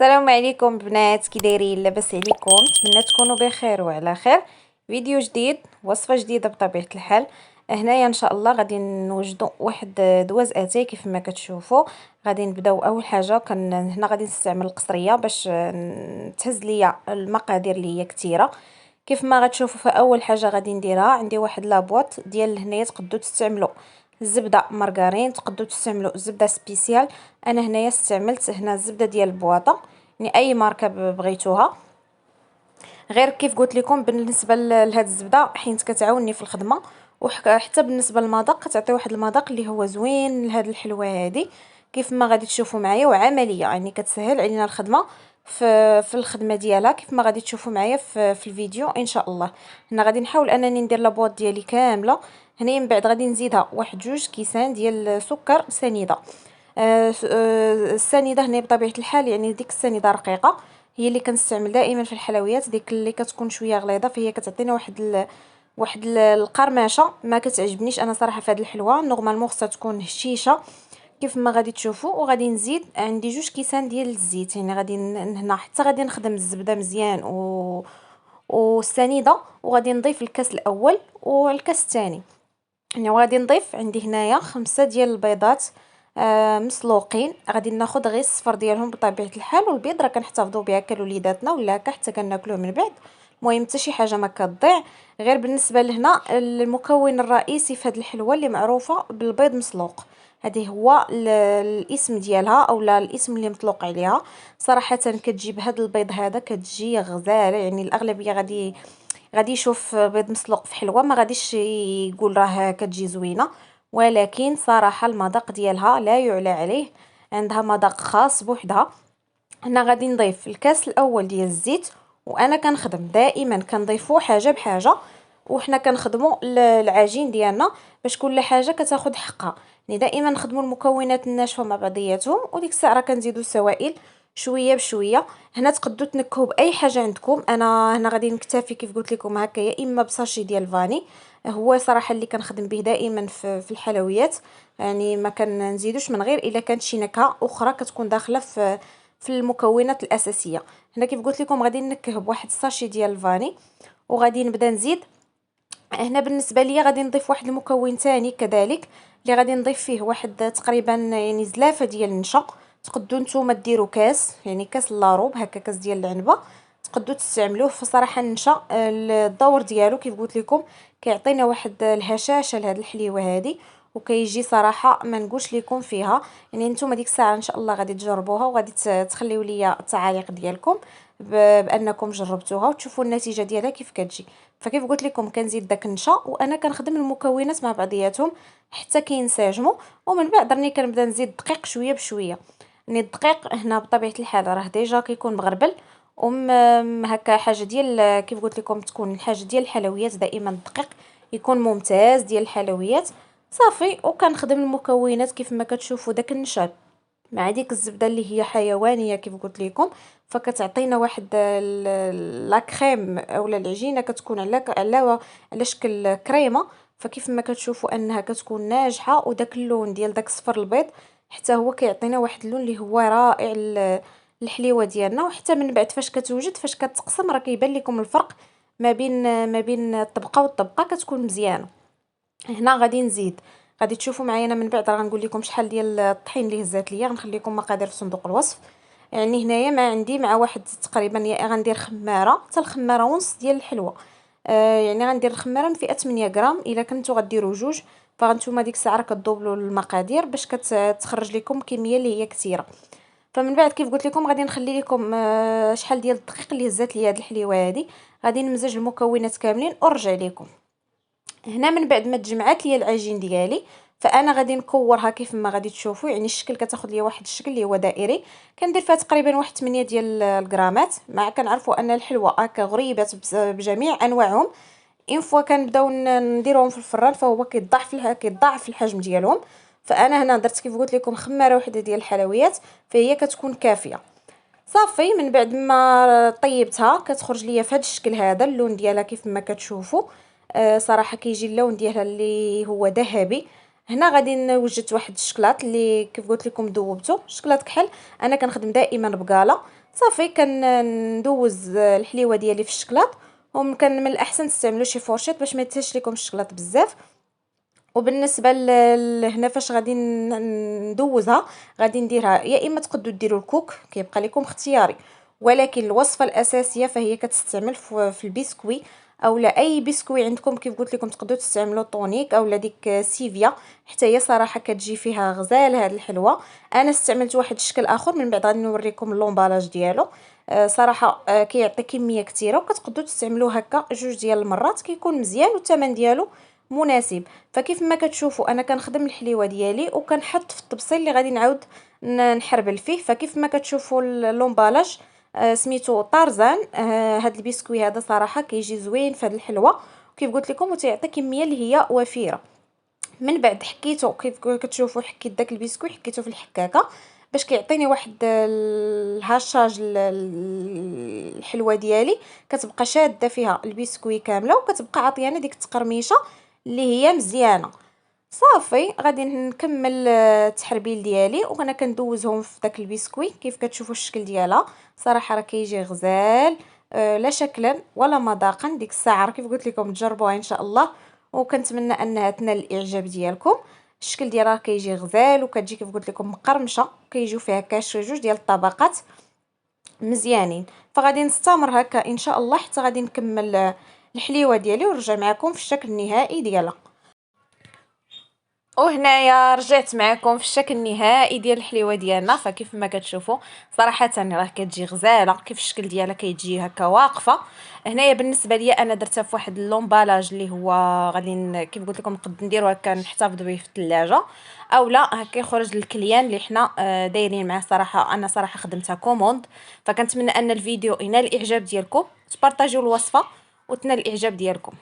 السلام عليكم بنات، كي دايرين؟ لاباس عليكم؟ نتمنى تكونوا بخير وعلى خير. فيديو جديد، وصفه جديده بطبيعه الحال. هنايا ان شاء الله غادي نوجدوا واحد دواز اتاي كيف ما كتشوفوا. غادي نبداو. اول حاجه هنا غادي نستعمل القصريه باش تهز ليا المقادير اللي هي كثيره. كيف ما غتشوفوا، فاول حاجه غادي نديرها، عندي واحد لابواط ديال هنايا. تقدروا تستعملوا الزبده مارغرين، تقدروا تستعملوا الزبده سبيسيال. انا هنايا استعملت هنا الزبده ديال البواطه، يعني اي ماركه بغيتوها. غير كيف قلت لكم بالنسبه لهاد الزبده، حيت كتعاونني في الخدمه، وحتى بالنسبه للمذاق كتعطي واحد المذاق اللي هو زوين لهاد الحلوه هادي. كيف ما غادي تشوفوا معايا، وعمليه يعني كتسهل علينا الخدمه في الخدمه ديالها، كيف ما غادي تشوفوا معايا في الفيديو ان شاء الله. هنا غادي نحاول انني ندير لابواط ديالي كامله. هنا من بعد غادي نزيدها واحد 2 كيسان ديال سكر سنيده. السنيده هنا بطبيعه الحال يعني ديك السنيده رقيقه، هي اللي كنستعمل دائما في الحلويات. ديك اللي كتكون شويه غليظه، فهي كتعطينا واحد القرمشه ما كتعجبنيش انا صراحه في هذه الحلوه. نورمالمون خصها تكون هشيشه كيف ما غادي تشوفوا. وغادي نزيد عندي 2 كيسان ديال الزيت، يعني غادي هنا حتى غادي نخدم الزبده مزيان والسنيده. وغادي نضيف الكاس الاول والكاس الثاني. يعني وغادي نضيف عندي هنايا 5 ديال البيضات مسلوقين. غادي ناخذ غير الصفر ديالهم بطبيعه الحال، والبيض راه كنحتفظوا بها كلوليداتنا ولا حتى كناكلوه من بعد. المهم حتى شي حاجه ما كتضيع. غير بالنسبه لهنا المكون الرئيسي في هذه الحلوه اللي معروفه بالبيض مسلوق، هذه هو الاسم ديالها او لا الاسم اللي مطلوق عليها. صراحه كتجيب هذا البيض هذا كتجي غزاله، يعني الاغلبيه غادي يشوف بيض مسلوق في حلوه ما غاديش يقول راه كتجي زوينه، ولكن صراحه المذاق ديالها لا يعلى عليه، عندها مذاق خاص بوحدها. هنا غادي نضيف الكاس الاول ديال الزيت، وانا كنخدم دائما كنضيفو حاجه بحاجه، وحنا كنخدموا العجين ديالنا باش كل حاجه كتاخذ حقها. يعني دائما نخدموا المكونات الناشفه مع بعضياتهم، وديك الساعه كنزيدوا السوائل شويه بشويه. هنا تقدروا تنكهوا باي حاجه عندكم. انا هنا غادي نكتفي كيف قلت لكم هكا، يا اما بساشي ديال الفاني، هو صراحه اللي كنخدم به دائما في الحلويات. يعني ما كنزيدوش من غير الا كانت شي نكهه اخرى كتكون داخله في المكونات الاساسيه. هنا كيف قلت لكم غادي نكه بواحد الساشي ديال الفاني، وغادي نبدا نزيد. هنا بالنسبه ليا غادي نضيف واحد المكون ثاني كذلك، اللي غادي نضيف فيه واحد تقريبا يعني زلافه ديال النشا. تقدروا نتوما ديروا كاس، يعني كاس لاروب هكا، كاس ديال العنبه تقدروا تستعملوه. فصراحه النشا الدور ديالو كيف قلت لكم كيعطينا واحد الهشاشه لهاد الحليوه هذه، وكيجي صراحه ما نقولش لكم فيها. يعني نتوما ديك الساعه ان شاء الله غادي تجربوها، وغادي تخليو لي التعاليق ديالكم بانكم جربتوها وتشوفوا النتيجه ديالها كيف كتجي. فكيف قلت لكم كنزيد داك النشا، وانا كنخدم المكونات مع بعضياتهم حتى كينسجموا. ومن بعد راني كنبدا نزيد الدقيق شويه بشويه. يعني الدقيق هنا بطبيعه الحال راه ديجا كيكون مغربل، هكا حاجه ديال كيف قلت لكم تكون الحاجه ديال الحلويات دائما الدقيق يكون ممتاز ديال الحلويات. صافي وكنخدم المكونات كيف ما كتشوفوا داك النشا مع ديك الزبده اللي هي حيوانيه كيف قلت لكم، فكتعطينا واحد لا كريم اولا العجينه كتكون على شكل كريمه. فكيف ما كتشوفوا انها كتكون ناجحه، وداك اللون ديال داك صفر البيض حتى هو كيعطينا واحد اللون اللي هو رائع الحليوه ديالنا. وحتى من بعد فاش كتوجد فاش كتقسم راه كيبان لكم الفرق ما بين الطبقه والطبقه كتكون مزيانه. هنا غادي نزيد، غادي تشوفوا معايا انا من بعد راه غنقول لكم شحال ديال الطحين اللي هزات ليا، غنخليكم مقادير في صندوق الوصف. يعني هنايا ما عندي مع واحد تقريبا، يا غندير خماره حتى الخماره ونص ديال الحلوه. يعني غندير الخماره من فئه 8 غرام. الا كنتو غديروا 2 فغنتوما ديك الساعه كتدوبلوا المقادير باش كتخرج لكم كميه اللي هي كثيره. فمن بعد كيف قلت لكم غادي نخلي لكم شحال ديال الدقيق اللي هزات ليا هاد الحليوه هذه. غادي نمزج المكونات كاملين ونرجع لكم. هنا من بعد ما تجمعات ليا العجين ديالي، فانا غادي نكورها كيف ما غادي تشوفوا. يعني الشكل كتاخذ ليا واحد الشكل اللي هو دائري، كندير فيها تقريبا واحد 8 ديال الغرامات. مع كنعرفوا ان الحلوى هكا غريبات بجميع انواعهم، اون فوا كنبداو نديروهم في الفران فهو كيضاعف الحجم ديالهم. فانا هنا درت كيف قلت لكم خماره وحده ديال الحلويات، فهي كتكون كافيه. صافي من بعد ما طيبتها كتخرج ليا في هذا الشكل هذا، اللون ديالها كيف ما كتشوفوا. صراحه كيجي اللون ديالها اللي هو ذهبي. هنا غادي نوجد واحد الشكلاط اللي كيف قلت لكم ذوبته شكلاط كحل. انا كنخدم دائما بقاله، صافي كندوز الحليوه ديالي في الشكلاط، وكان من الاحسن تستعملوا شي فورشيط باش ما يتهش لكم الشكلاط بزاف. وبالنسبه لهنا فاش غادي ندوزها، غادي نديرها يا اما تقدروا ديروا الكوك، كيبقى لكم اختياري، ولكن الوصفه الاساسيه فهي كتستعمل في البسكوي او لا اي بسكوي عندكم. كيف قلت لكم تقدروا تستعملوا طونيك او لا ديك سيفيا، حتى هي صراحه كتجي فيها غزال هاد الحلوه. انا استعملت واحد الشكل اخر، من بعد غادي نوريكم اللومبالاج ديالو. صراحه كيعطي كميه كثيره، وكتقدروا تستعملوه هكا جوج ديال المرات، كيكون مزيان والثمن ديالو مناسب. فكيف ما كتشوفوا انا كنخدم الحليوه ديالي وكنحط في الطبسيل اللي غادي نعاود نحربل فيه. فكيف ما كتشوفوا اللومبالاج سميتو طارزان. هاد البسكوي هذا صراحه كيجي زوين في هاد الحلوه، كيف قلت لكم وتيعطي كميه اللي هي وفيره. من بعد حكيته، كيف كتشوفوا حكيت داك البسكوي حكيته في الحكاكه باش كيعطيني واحد الهشاج الحلوه ديالي، كتبقى شاده فيها البسكوي كامله وكتبقى عطيانه ديك التقرميشه اللي هي مزيانه. صافي غادي نكمل التحربيل ديالي، وانا كندوزهم في داك البسكوي. كيف كتشوفوا الشكل ديالها صراحه راه كيجي غزال، لا شكلا ولا مذاقا. ديك الساعه كيف قلت لكم تجربوها ان شاء الله، وكنتمنى انها تنال الاعجاب ديالكم. الشكل ديالها كيجي غزال، وكتجي كيف قلت لكم مقرمشه، كيجيو فيها كاش جوج ديال الطبقات مزيانين. فغادي نستمر هكا ان شاء الله حتى غادي نكمل الحليوه ديالي ونرجع معكم في الشكل النهائي ديالها. وهنايا رجعت معكم في الشكل النهائي ديال الحليوه ديالنا. فكيف ما كتشوفوا صراحه راه كتجي غزاله، كيف الشكل ديالها كيجي هكا واقفه. هنايا بالنسبه ليا انا درتها في واحد اللومبالاج اللي هو غادي كيف قلت لكم نقد نديرو هكا نحتفظ به في الثلاجه، او لا هكا يخرج للكليان اللي حنا دايرين معاه. صراحه انا صراحه خدمتها كوموند. فكنتمنى ان الفيديو ينال الاعجاب ديالكم، تبارطاجيو الوصفه وتنال الاعجاب ديالكم.